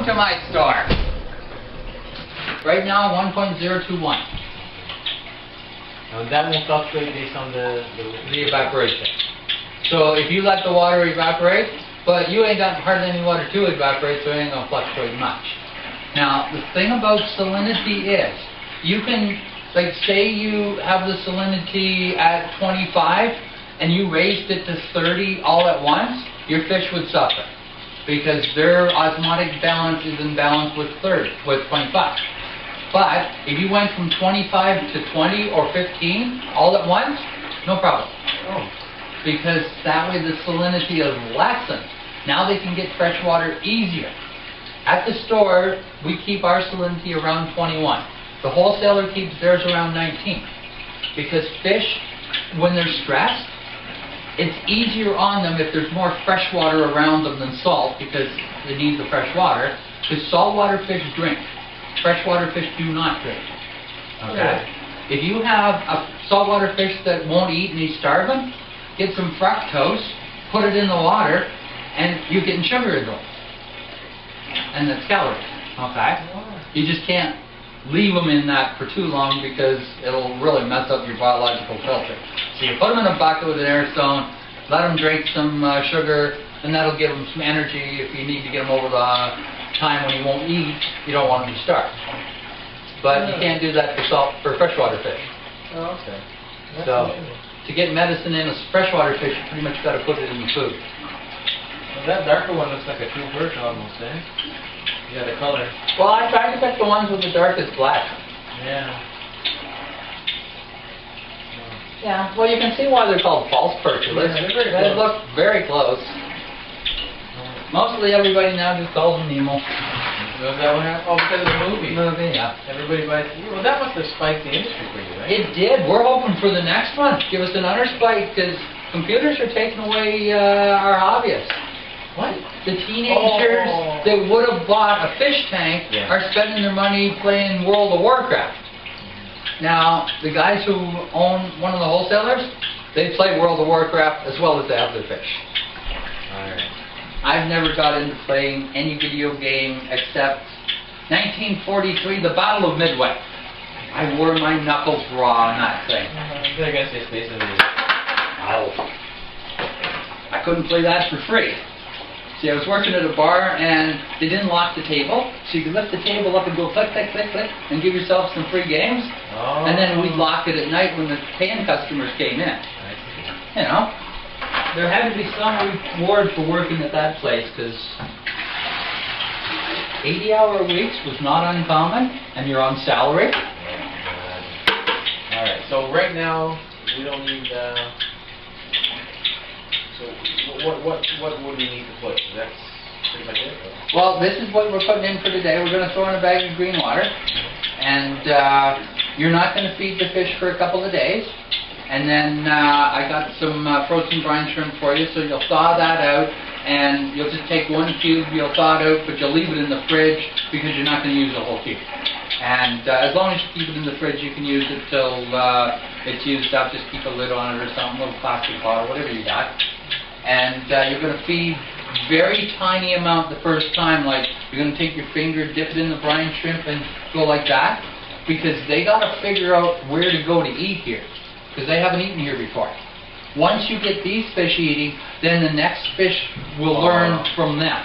Welcome to my store. Right now 1.021. Now that will fluctuate based on the evaporation. So if you let the water evaporate, but you ain't got hardly any water to evaporate, so it ain't going to fluctuate much. Now the thing about salinity is, you can, like say you have the salinity at 25 and you raised it to 30 all at once, your fish would suffer. Because their osmotic balance is in balance with 25. But if you went from 25 to 20 or 15 all at once, no problem. Oh. Because that way the salinity is lessened. Now they can get fresh water easier. At the store, we keep our salinity around 21. The wholesaler keeps theirs around 19. Because fish, when they're stressed, it's easier on them if there's more fresh water around them than salt, because they need the fresh water. Because saltwater fish drink. Freshwater fish do not drink. Okay? If you have a saltwater fish that won't eat and he's starving, get some fructose, put it in the water, and you're getting sugar in them. And that's calories. Okay? You just can't leave them in that for too long because it'll really mess up your biological filter. So you put them in a bucket with an air stone, let them drink some sugar, and that'll give them some energy if you need to get them over the time when you won't eat. You don't want them to starve. But you can't do that for freshwater fish. Oh, okay. That's So to get medicine in a freshwater fish, you pretty much got to put it in the food. Well, that darker one looks like a true perch almost, eh? Yeah, the color. Well, I tried to pick the ones with the darkest black. Yeah. Yeah, well you can see why they're called false perch. Yeah, they're very They close. look very close. Mostly everybody now just calls them Nemo. Was that what happened? Oh, because of the movie. Yeah. Everybody buys. Well, that must have spiked the industry for you, right? It did. We're hoping for the next one. Give us another spike, because computers are taking away our hobbyists. What? The teenagers that would have bought a fish tank are spending their money playing World of Warcraft. Now, the guys who own one of the wholesalers, they play World of Warcraft as well as they have their fish. Alright. I've never got into playing any video game except 1943, the Battle of Midway. I wore my knuckles raw on that thing. I think I say Space Invaders. No. I couldn't play that for free. See, I was working at a bar and they didn't lock the table, so you could lift the table up and go click, click, click, click, and give yourself some free games. Oh. And then we'd lock it at night when the paying customers came in. You know, there had to be some reward for working at that place, because 80-hour weeks was not uncommon, and you're on salary. Alright, so right now we don't need. So what would we need to put? That's pretty much it. Well, this is what we're putting in for today. We're going to throw in a bag of green water, and you're not going to feed the fish for a couple of days. And then I got some frozen brine shrimp for you, so you'll thaw that out, and you'll just take one cube, you'll thaw it out, but you'll leave it in the fridge because you're not going to use the whole cube. And as long as you keep it in the fridge, you can use it till it's used up. Just keep a lid on it or something, a little plastic bottle, whatever you got. And you're going to feed very tiny amount the first time, like you're going to take your finger, dip it in the brine shrimp and go like that, because they got to figure out where to go to eat here, because they haven't eaten here before. Once you get these fish eating, then the next fish will learn from them.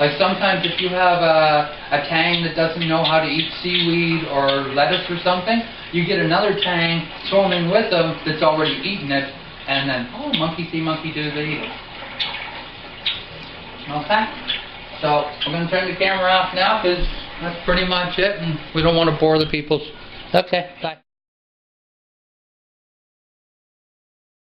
Like sometimes if you have a tang that doesn't know how to eat seaweed or lettuce or something, you get another tang, throw them in with them that's already eaten it, and then, oh, monkey see, monkey do, they eat it. Okay? So, I'm going to turn the camera off now because that's pretty much it, and we don't want to bore the people. Okay, bye.